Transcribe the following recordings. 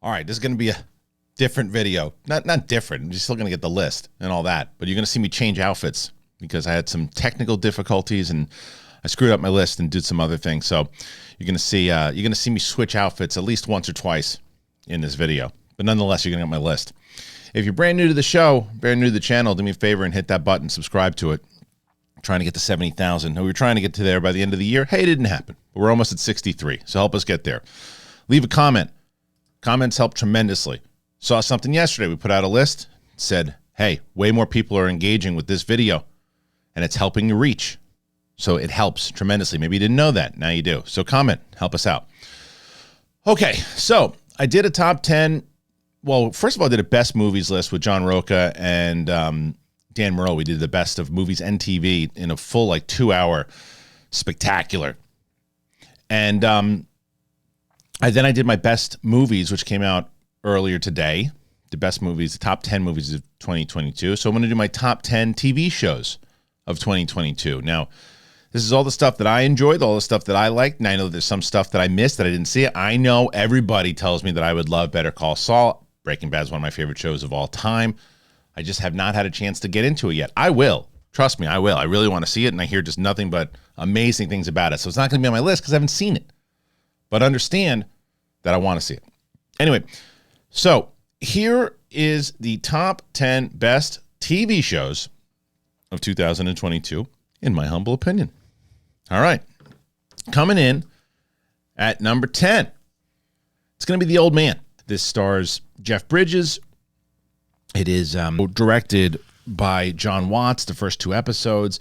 All right, this is going to be a different video. Not different. You're still going to get the list and all that, but you're going to see me change outfits because I had some technical difficulties and I screwed up my list and did some other things. So you're going to see me switch outfits at least once or twice in this video. But nonetheless, you're going to get my list. If you're brand new to the show, brand new to the channel, do me a favor and hit that button, subscribe to it. I'm trying to get to 70,000. We were trying to get to there by the end of the year. Hey, it didn't happen. But we're almost at 63. So help us get there. Leave a comment. Comments help tremendously. Saw something yesterday. We put out a list. Said, hey, way more people are engaging with this video. And it's helping you reach. So it helps tremendously. Maybe you didn't know that. Now you do. So comment. Help us out. Okay. So I did a top 10. Well, first of all, I did a best movies list with John Roca and Dan Merle. We did the best of movies and TV in a full 2-hour spectacular. And then I did my best movies, which came out earlier today. The best movies, the top 10 movies of 2022. So I'm going to do my top 10 TV shows of 2022. Now, this is all the stuff that I enjoyed, all the stuff that I liked. And I know there's some stuff that I missed that I didn't see. I know everybody tells me that I would love Better Call Saul. Breaking Bad is one of my favorite shows of all time. I just have not had a chance to get into it yet. I will. Trust me, I will. I really want to see it, and I hear just nothing but amazing things about it. So it's not going to be on my list because I haven't seen it. But understand that I want to see it. Anyway, so here is the top 10 best TV shows of 2022, in my humble opinion. All right. Coming in at number 10, it's going to be The Old Man. This stars Jeff Bridges. It is directed by John Watts, the first 2 episodes.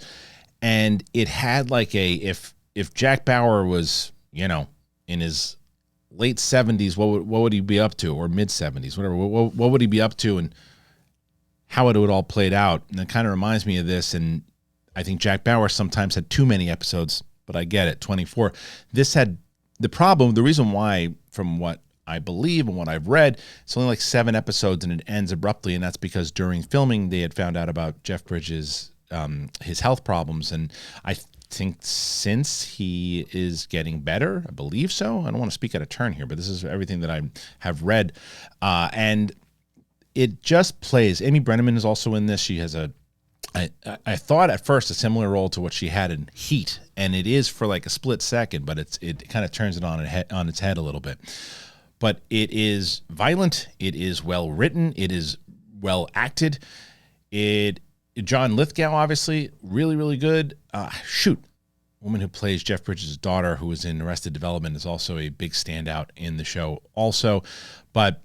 And it had if Jack Bauer was, in his late 70s, what would he be up to? Or mid 70s, whatever. What would he be up to and how it would all played out? And it kind of reminds me of this. And I think Jack Bauer sometimes had too many episodes, but I get it, 24. This had the reason why, from what I believe and what I've read, it's only 7 episodes and it ends abruptly. And that's because during filming, they had found out about Jeff Bridges, his health problems. And I think since he is getting better, I believe so. I don't want to speak out of turn here, but this is everything that I have read. And it just plays. Amy Brenneman is also in this. She has I thought at first a similar role to what she had in Heat, and it is for a split second, but it kind of turns it on its head a little bit. But it is violent. It is well written. It is well acted. John Lithgow, obviously, really, really good. Woman who plays Jeff Bridges' daughter, who was in Arrested Development, is also a big standout in the show also. But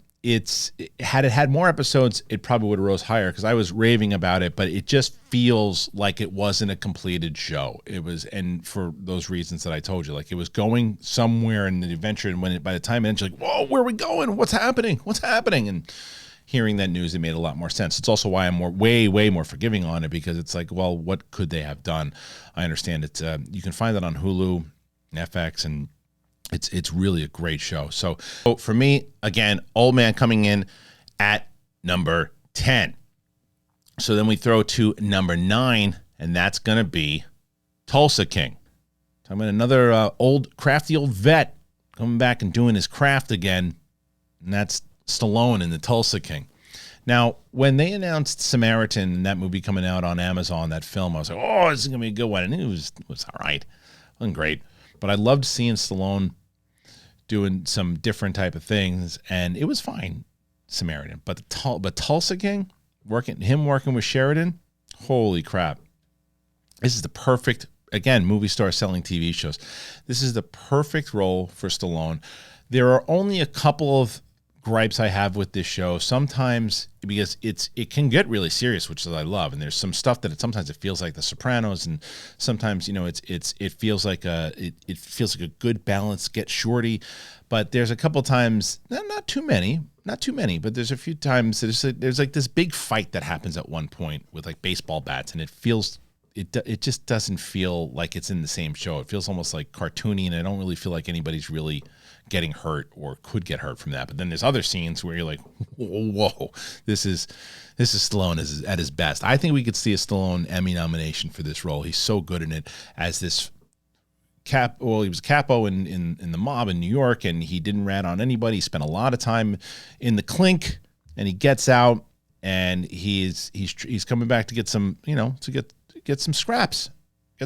had it had more episodes, it probably would have rose higher because I was raving about it, but it just feels like it wasn't a completed show. It was, and for those reasons that I told you, it was going somewhere in the adventure, and by the time it ended, you're like, whoa, where are we going? What's happening? What's happening? And hearing that news, it made a lot more sense. It's also why I'm way more forgiving on it, because it's well, what could they have done? I understand it. You can find that on Hulu, FX, and it's really a great show. So for me, again, Old Man coming in at number 10. So then we throw to number 9, and that's going to be Tulsa King. Talking about another crafty old vet coming back and doing his craft again, and that's Stallone in the Tulsa King. Now, when they announced Samaritan and that movie coming out on Amazon, that film, I was like, oh, this is going to be a good one. And it was all right. It wasn't great. But I loved seeing Stallone doing some different type of things, and it was fine, Samaritan. But Tulsa King, working with Sheridan, holy crap. This is the perfect, again, movie star selling TV shows. This is the perfect role for Stallone. There are only a couple of gripes I have with this show sometimes, because it can get really serious, which I love, and there's some stuff that sometimes it feels like The Sopranos, and sometimes it feels like a good balance, get shorty, but there's a couple times, not too many, but there's a few times that there's this big fight that happens at one point with baseball bats, and it just doesn't feel like it's in the same show. It feels almost cartoony, and I don't really feel like anybody's really getting hurt or could get hurt from that. But then there's other scenes where you're like, whoa, this is Stallone at his best. I think we could see a Stallone Emmy nomination for this role. He's so good in it as this he was capo in the mob in New York, and he didn't rat on anybody. He spent a lot of time in the clink, and he gets out, and he's coming back to get some, to get some scraps.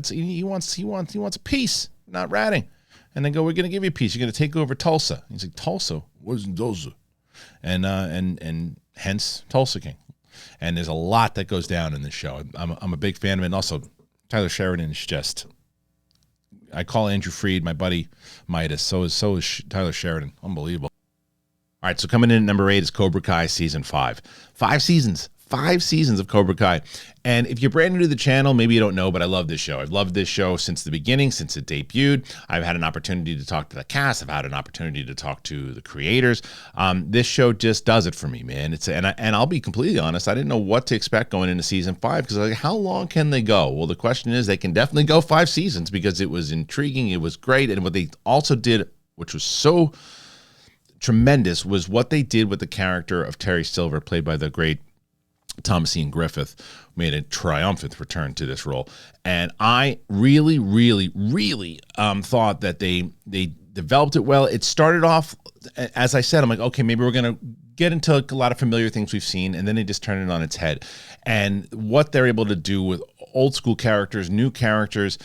He wants a piece, not ratting. And they go, we're going to give you a piece. You're going to take over Tulsa. He's like, Tulsa? What is Tulsa? And hence Tulsa King. And there's a lot that goes down in this show. I'm a big fan of it. And also, Tyler Sheridan is just, I call Andrew Freed my buddy Midas. So is Tyler Sheridan. Unbelievable. All right, so coming in at number 8 is Cobra Kai Season 5. 5 seasons. 5 seasons of Cobra Kai. And if you're brand new to the channel, maybe you don't know, but I love this show. I've loved this show since the beginning, since it debuted. I've had an opportunity to talk to the cast. I've had an opportunity to talk to the creators. This show just does it for me, man. And I'll be completely honest, I didn't know what to expect going into Season 5, because like, how long can they go? Well, the question is, they can definitely go 5 seasons, because it was intriguing, it was great, and what they also did, which was so tremendous, was what they did with the character of Terry Silver, played by the great Thomas Ian Griffith, made a triumphant return to this role. And I really, really, really thought that they developed it well. It started off, as I said, I'm like, okay, maybe we're going to get into a lot of familiar things we've seen, and then they just turn it on its head. And what they're able to do with old school characters, new characters,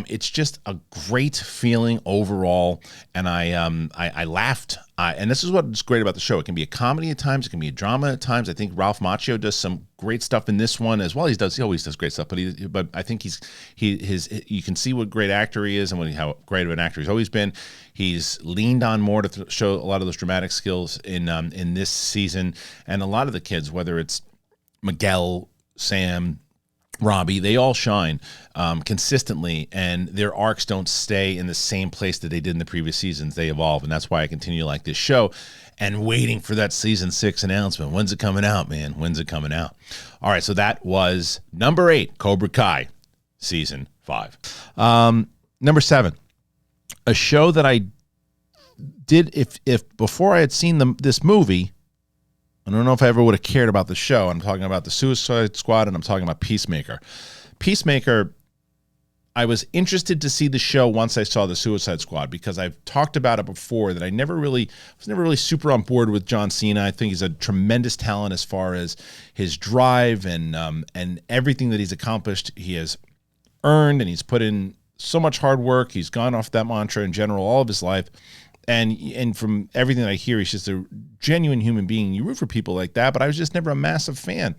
it's just a great feeling overall, and I laughed. And this is what's great about the show. It can be a comedy at times, it can be a drama at times. I think Ralph Macchio does some great stuff in this one as well. He always does great stuff, but I think you can see what great actor he is, and how great of an actor he's always been. He's leaned on more to show a lot of those dramatic skills in this season, and a lot of the kids, whether it's Miguel, Sam, Robbie, they all shine consistently, and their arcs don't stay in the same place that they did in the previous seasons. They evolve, and that's why I continue to like this show, and waiting for that Season 6 announcement. When's it coming out, man? When's it coming out? All right, so that was number 8, Cobra Kai, Season 5. Number 7, a show that I did, if before I had seen this movie, I don't know if I ever would have cared about the show. I'm talking about the Suicide Squad, and I'm talking about Peacemaker. Peacemaker, I was interested to see the show once I saw the Suicide Squad, because I've talked about it before that I was never really super on board with John Cena. I think he's a tremendous talent as far as his drive and everything that he's accomplished. He has earned, and he's put in so much hard work. He's gone off that mantra in general all of his life. And from everything that I hear, he's just a genuine human being. You root for people like that, but I was just never a massive fan.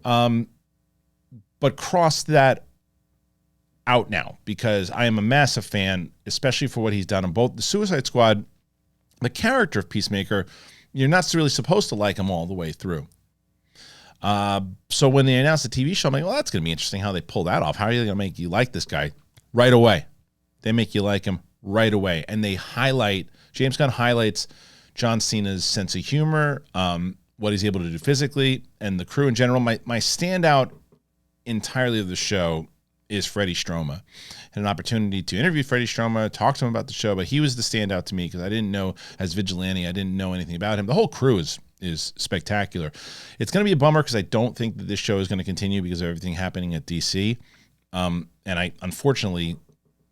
But cross that out now, because I am a massive fan, especially for what he's done on both the Suicide Squad, the character of Peacemaker. You're not really supposed to like him all the way through. So when they announced the TV show, I'm like, well, that's going to be interesting how they pull that off. How are they going to make you like this guy right away? They make you like him right away, and they James Gunn highlights John Cena's sense of humor, what he's able to do physically, and the crew in general. My standout entirely of the show is Freddie Stroma. I had an opportunity to interview Freddie Stroma, talk to him about the show, but he was the standout to me, because I didn't know, as Vigilante, I didn't know anything about him. The whole crew is spectacular. It's going to be a bummer, because I don't think that this show is going to continue because of everything happening at DC. And I, unfortunately,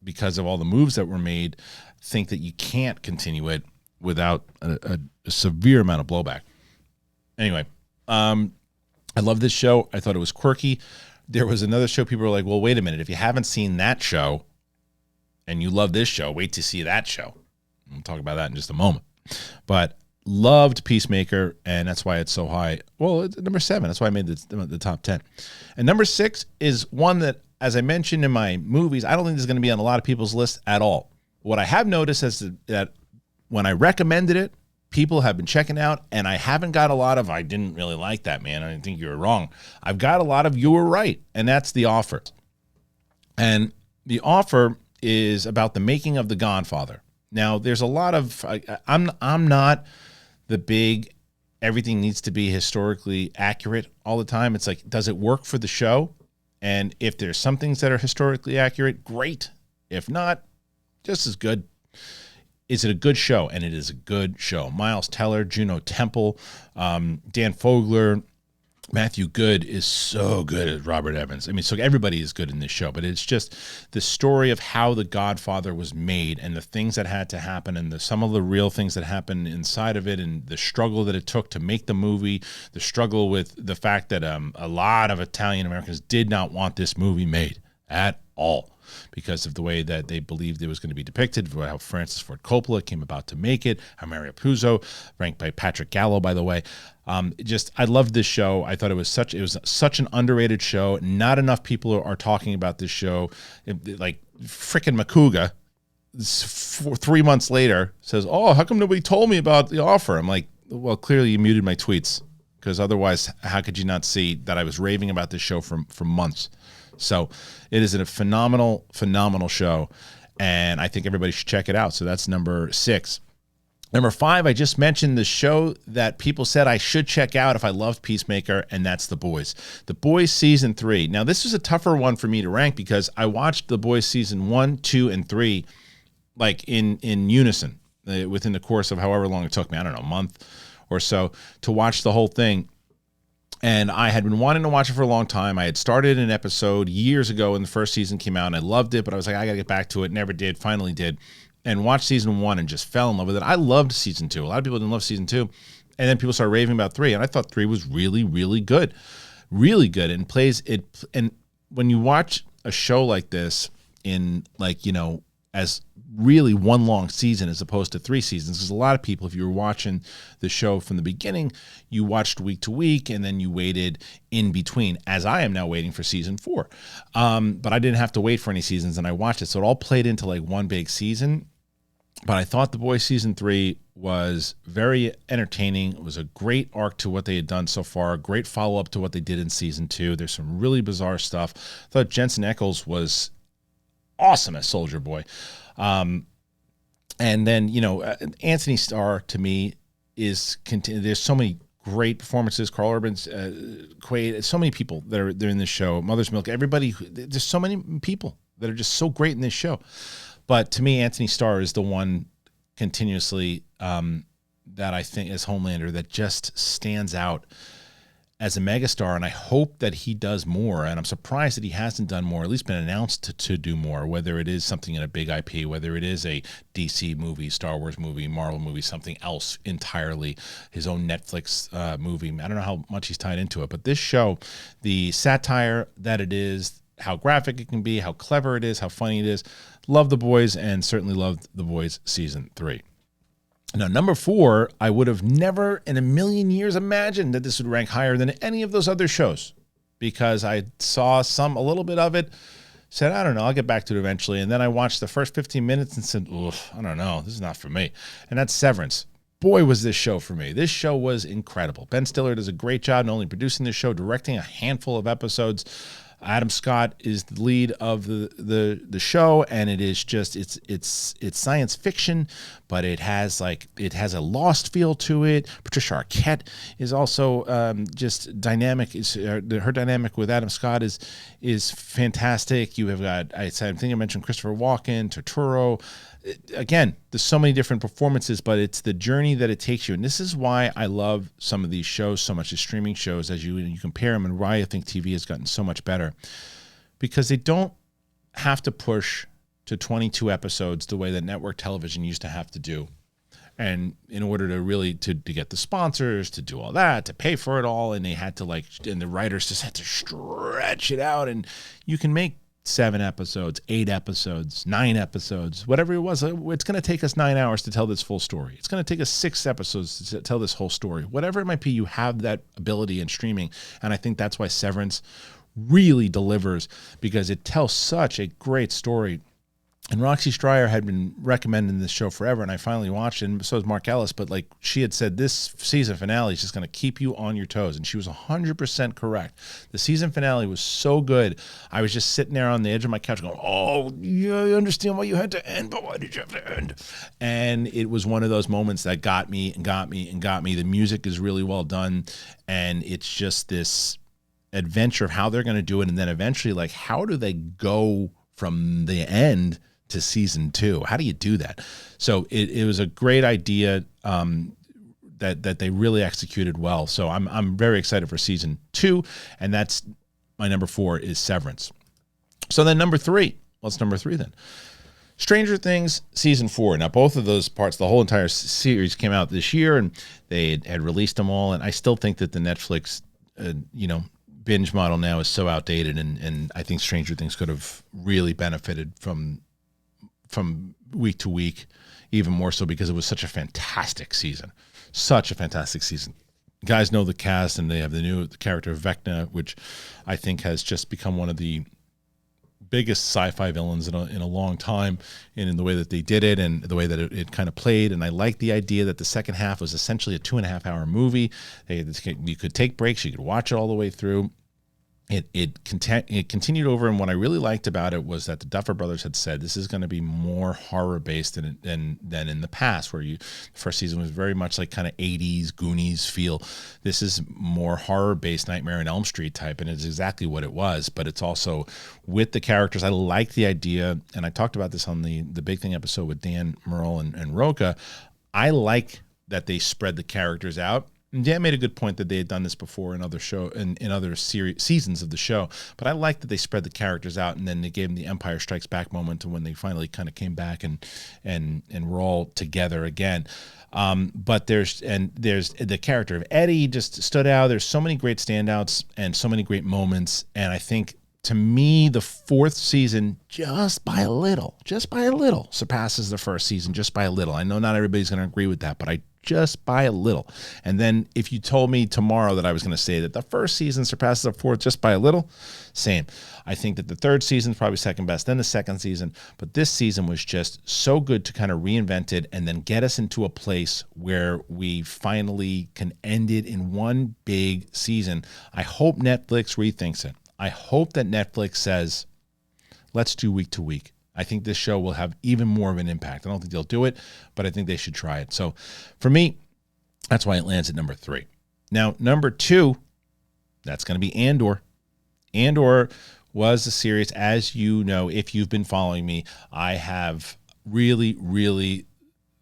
because of all the moves that were made, think that you can't continue it without a severe amount of blowback. Anyway, I love this show. I thought it was quirky. There was another show, people were like, well, wait a minute. If you haven't seen that show and you love this show, wait to see that show. We'll talk about that in just a moment. But loved Peacemaker, and that's why it's so high. Well, it's number 7. That's why I made the top 10. And number 6 is one that, as I mentioned in my movies, I don't think this is going to be on a lot of people's list at all. What I have noticed is that when I recommended it, people have been checking out, and I haven't got a lot of, I didn't really like that, man. I think you were wrong. I've got a lot of, you were right, and that's The Offer. And The Offer is about the making of The Godfather. Now, there's a lot of, I'm not the big, everything needs to be historically accurate all the time. It's like, does it work for the show? And if there's some things that are historically accurate, great. If not, just as good. Is it a good show? And it is a good show. Miles Teller, Juno Temple, Dan Fogler, Matthew Good is so good as Robert Evans. I mean, so everybody is good in this show, but it's just the story of how The Godfather was made and the things that had to happen and some of the real things that happened inside of it and the struggle that it took to make the movie, the struggle with the fact that a lot of Italian Americans did not want this movie made at all because of the way that they believed it was going to be depicted, how Francis Ford Coppola came about to make it, how Mario Puzo, ranked by Patrick Gallo, by the way. I loved this show. I thought it was such an underrated show. Not enough people are talking about this show. Like frickin' Makuga, 3 months later, says, "Oh, how come nobody told me about the offer?" I'm like, well, clearly you muted my tweets because otherwise, how could you not see that I was raving about this show for months? So it is a phenomenal, phenomenal show, and I think everybody should check it out. So that's number 6. Number 5, I just mentioned the show that people said I should check out if I loved Peacemaker, and that's The Boys. The Boys Season 3. Now, this was a tougher one for me to rank because I watched The Boys Season 1, 2, and 3 like in unison within the course of however long it took me. I don't know, a month or so to watch the whole thing. And I had been wanting to watch it for a long time. I had started an episode years ago when the first season came out, and I loved it, but I was like, I got to get back to it. Never did, finally did. And watched season 1 and just fell in love with it. I loved season 2. A lot of people didn't love season 2. And then people started raving about 3, and I thought 3 was really, really good. Really good. And plays it. And when you watch a show like this in as really one long season as opposed to 3 seasons, because a lot of people, if you were watching the show from the beginning, you watched week to week and then you waited in between, as I am now waiting for season 4. But I didn't have to wait for any seasons, and I watched it. So it all played into like one big season. But I thought The Boys Season 3 was very entertaining. It was a great arc to what they had done so far, a great follow-up to what they did in Season 2. There's some really bizarre stuff. I thought Jensen Ackles was awesome as Soldier Boy. And then, Anthony Starr, to me, there's so many great performances. Carl Urban's, Quaid, so many people they're in this show. Mother's Milk, everybody, there's so many people that are just so great in this show. But to me, Anthony Starr is the one continuously that I think is Homelander that just stands out as a megastar, and I hope that he does more. And I'm surprised that he hasn't done more, at least been announced to do more, whether it is something in a big IP, whether it is a DC movie, Star Wars movie, Marvel movie, something else entirely, his own Netflix movie. I don't know how much he's tied into it, but this show, the satire that it is, how graphic it can be, how clever it is, how funny it is. Love The Boys, and certainly loved The Boys Season 3. Now, number 4, I would have never in a million years imagined that this would rank higher than any of those other shows, because I saw a little bit of it, said, I don't know, I'll get back to it eventually. And then I watched the first 15 minutes and said, I don't know, this is not for me. And that's Severance. Boy, was this show for me. This show was incredible. Ben Stiller does a great job not only producing this show, directing a handful of episodes. Adam Scott is the lead of the show, and it is just it's science fiction, but it has a Lost feel to it. Patricia Arquette is also just dynamic. Her dynamic with Adam Scott is fantastic. You have got I think I mentioned Christopher Walken, Turturro. Again, there's so many different performances, but it's the journey that it takes you. And this is why I love some of these shows so much, the streaming shows, as you compare them, and why I think TV has gotten so much better. Because they don't have to push to 22 episodes the way that network television used to have to do. And in order to really to get the sponsors, to do all that, to pay for it all, and they had to and the writers just had to stretch it out. And you can make 7 episodes, 8 episodes, 9 episodes, whatever it was. It's going to take us 9 hours to tell this full story. It's going to take us 6 episodes to tell this whole story. Whatever it might be, you have that ability in streaming. And I think that's why Severance really delivers, because it tells such a great story. And Roxy Stryer had been recommending this show forever, and I finally watched it, and so has Mark Ellis. But she had said, this season finale is just going to keep you on your toes, and she was 100% correct. The season finale was so good. I was just sitting there on the edge of my couch going, oh, yeah, I understand why you had to end, but why did you have to end? And it was one of those moments that got me and got me and got me. The music is really well done, and it's just this adventure of how they're going to do it, and then eventually, how do they go from the end to season 2? How do you do that? So it was a great idea that they really executed well. So I'm very excited for season 2, and that's my number 4 is Severance. So then number 3, what's number 3 then? Stranger Things season 4. Now both of those parts, the whole entire series came out this year, and they had released them all. And I still think that the Netflix, binge model now is so outdated, and I think Stranger Things could have really benefited from week to week, even more so because it was such a fantastic season. Such a fantastic season. Guys know the cast, and they have the character of Vecna, which I think has just become one of the biggest sci-fi villains in a long time, and in the way that they did it and the way that it kind of played. And I like the idea that the second half was essentially a 2.5-hour movie. You could take breaks, you could watch it all the way through. It continued over, and what I really liked about it was that the Duffer Brothers had said this is going to be more horror based than in the past, where the first season was very much like kind of 80s Goonies feel. This is more horror based, Nightmare on Elm Street type, and it's exactly what it was. But it's also with the characters. I like the idea, and I talked about this on the Big Thing episode with Dan, Merle, and Roca. I like that they spread the characters out. Dan made a good point that they had done this before in other seasons of the show, but I like that they spread the characters out, and then they gave them the Empire Strikes Back moment when they finally kind of came back and were all together again. But there's the character of Eddie just stood out. There's so many great standouts and so many great moments, and I think to me the 4th season just by a little surpasses the first season, just by a little. I know not everybody's going to agree with that, but just by a little. And then if you told me tomorrow that I was going to say that the first season surpasses the 4th just by a little, same. I think that the 3rd season is probably second best, then the 2nd season, but this season was just so good to kind of reinvent it and then get us into a place where we finally can end it in one big season. I hope Netflix rethinks it. I hope that Netflix says, let's do week to week. I think this show will have even more of an impact. I don't think they'll do it, but I think they should try it. So for me, that's why it lands at number 3. Now, number 2, that's going to be Andor. Andor was a series, as you know, if you've been following me, I have really, really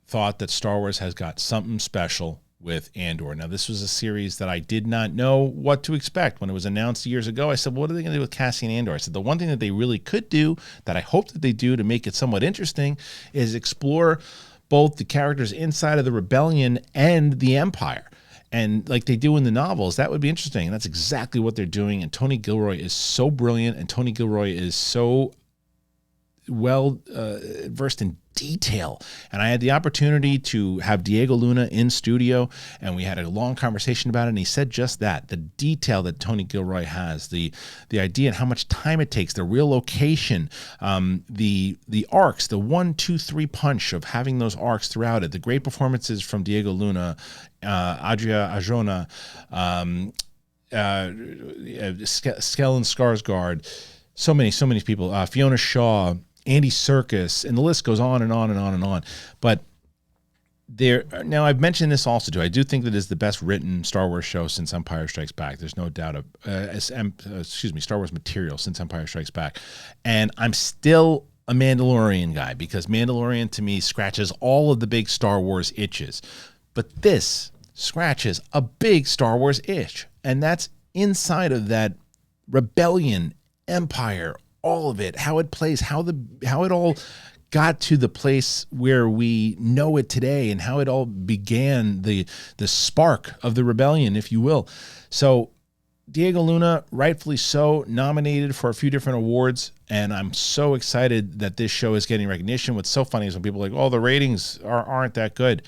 thought that Star Wars has got something special with Andor. Now, this was a series that I did not know what to expect. When it was announced years ago, I said, what are they going to do with Cassian Andor? I said, the one thing that they really could do, that I hope that they do to make it somewhat interesting, is explore both the characters inside of the rebellion and the Empire. And like they do in the novels, that would be interesting. And that's exactly what they're doing. And Tony Gilroy is so brilliant, and Tony Gilroy is so well versed in detail. And I had the opportunity to have Diego Luna in studio, and we had a long conversation about it, and he said just that, the detail that Tony Gilroy has, the idea and how much time it takes, the real location, the arcs, the 1, 2, 3 punch of having those arcs throughout it, the great performances from Diego Luna, Adria Arjona, Stellan Skarsgård, so many people, Fiona Shaw, Andy Serkis, and the list goes on and on and on and on. But now I've mentioned this also too. I do think that it is the best written Star Wars show since Empire Strikes Back. There's no doubt Star Wars material since Empire Strikes Back. And I'm still a Mandalorian guy, because Mandalorian to me scratches all of the big Star Wars itches. But this scratches a big Star Wars itch. And that's inside of that rebellion, Empire, all of it, how it plays, how it all got to the place where we know it today, and how it all began, the spark of the rebellion, if you will. So Diego Luna, rightfully so, nominated for a few different awards, and I'm so excited that this show is getting recognition. What's so funny is when people are like, oh, the ratings aren't that good.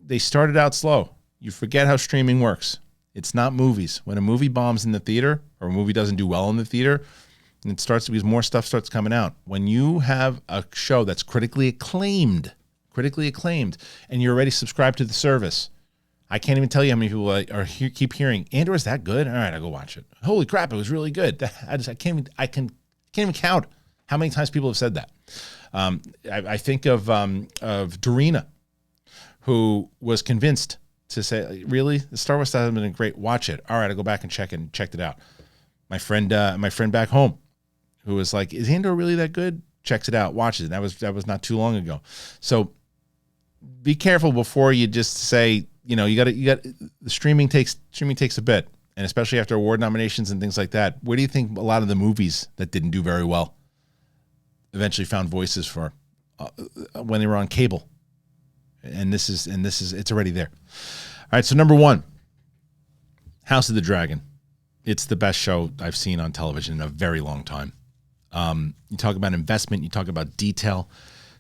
They started out slow. You forget how streaming works. It's not movies. When a movie bombs in the theater, or a movie doesn't do well in the theater, it starts because more stuff starts coming out. When you have a show that's critically acclaimed, and you're already subscribed to the service, I can't even tell you how many people keep hearing, Andor is that good? All right, I'll go watch it. Holy crap, it was really good. I can't even count how many times people have said that. I think of Dorina, who was convinced to say, really, the Star Wars hasn't been great. Watch it. All right, I'll go back and checked it out. My friend back home, who was like, is Andor really that good? Checks it out, watches it. That was not too long ago. So be careful before you just say the streaming takes a bit, and especially after award nominations and things like that. Where do you think a lot of the movies that didn't do very well eventually found voices for when they were on cable? And this is it's already there. All right, so number 1, House of the Dragon. It's the best show I've seen on television in a very long time. You talk about investment, you talk about detail,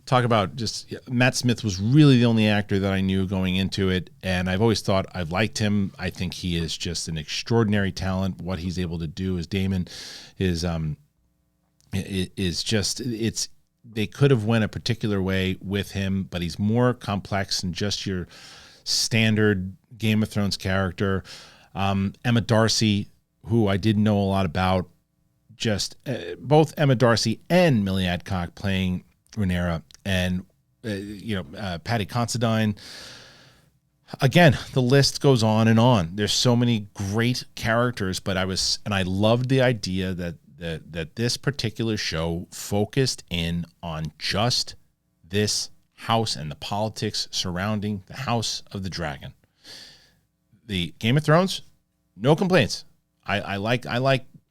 talk about just Matt Smith was really the only actor that I knew going into it, and I've always thought I've liked him. I think he is just an extraordinary talent. What he's able to do as Damon is just they could have went a particular way with him, but he's more complex than just your standard Game of Thrones character. Emma Darcy, who I didn't know a lot about, just both Emma Darcy and Millie Adcock playing Rhaenyra, and Patty Considine. Again, the list goes on and on. There's so many great characters, but I loved the idea that this particular show focused in on just this house and the politics surrounding the House of the Dragon. The Game of Thrones, no complaints. I like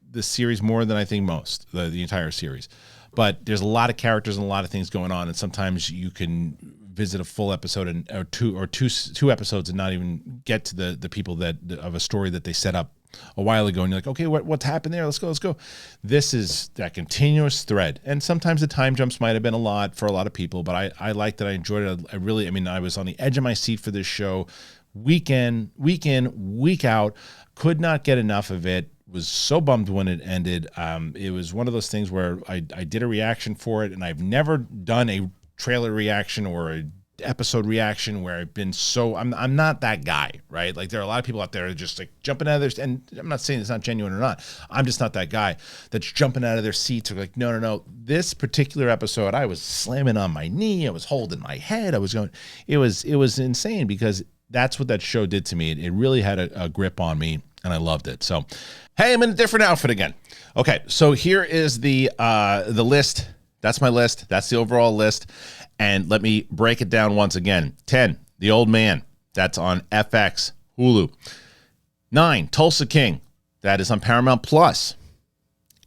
the series more than I think most, the entire series. But there's a lot of characters and a lot of things going on, and sometimes you can visit a full episode or two episodes and not even get to the people of a story that they set up a while ago, and you're like, okay, what's happened there? Let's go. This is that continuous thread, and sometimes the time jumps might have been a lot for a lot of people, but I liked it. I enjoyed it. I was on the edge of my seat for this show, week in, week out. Could not get enough of it. Was so bummed when it ended. It was one of those things where I did a reaction for it, and I've never done a trailer reaction or a episode reaction where I've been I'm not that guy, right? Like there are a lot of people out there just like jumping out of their, and I'm not saying it's not genuine or not. I'm just not that guy that's jumping out of their seats or like, no. This particular episode, I was slamming on my knee. I was holding my head. I was going, it was insane because that's what that show did to me. It really had a grip on me, and I loved it. So, hey, I'm in a different outfit again. Okay, so here is the list. That's my list. That's the overall list. And let me break it down once again. 10, The Old Man. That's on FX, Hulu. 9, Tulsa King. That is on Paramount Plus.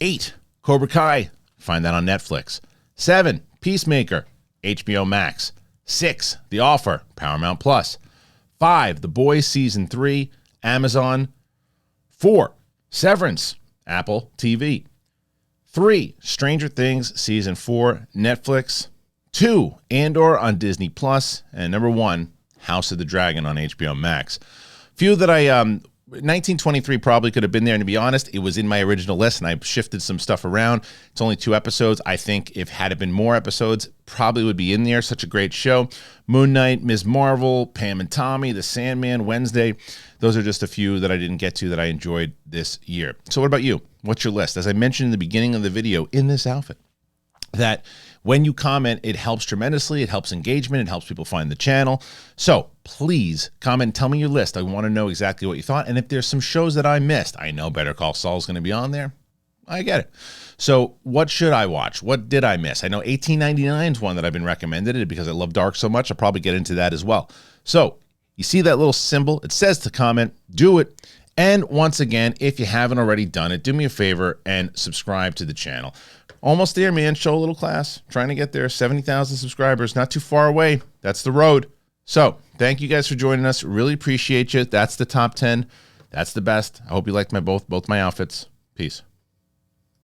8, Cobra Kai. Find that on Netflix. 7, Peacemaker, HBO Max. 6, The Offer, Paramount Plus. 5, The Boys Season 3, Amazon. 4, Severance, Apple TV. 3, Stranger Things Season 4, Netflix. 2, Andor on Disney Plus. And number 1, House of the Dragon on HBO Max. Few that 1923 probably could have been there, and to be honest, it was in my original list, and I shifted some stuff around. It's only 2 episodes. I think if had it been more episodes, probably would be in there. Such a great show. Moon Knight, Ms. Marvel, Pam and Tommy, The Sandman, Wednesday. Those are just a few that I didn't get to that I enjoyed this year. So what about you? What's your list? As I mentioned in the beginning of the video, in this outfit, that when you comment, it helps tremendously. It helps engagement. It helps people find the channel. So please comment, tell me your list. I want to know exactly what you thought. And if there's some shows that I missed, I know Better Call Saul is going to be on there. I get it. So what should I watch? What did I miss? I know 1899 is one that I've been recommended because I love Dark so much. I'll probably get into that as well. So you see that little symbol? It says to comment. Do it. And once again, if you haven't already done it, do me a favor and subscribe to the channel. Almost there, man. Show a little class. Trying to get there. 70,000 subscribers. Not too far away. That's the road. So thank you guys for joining us. Really appreciate you. That's the top 10. That's the best. I hope you liked both my outfits. Peace.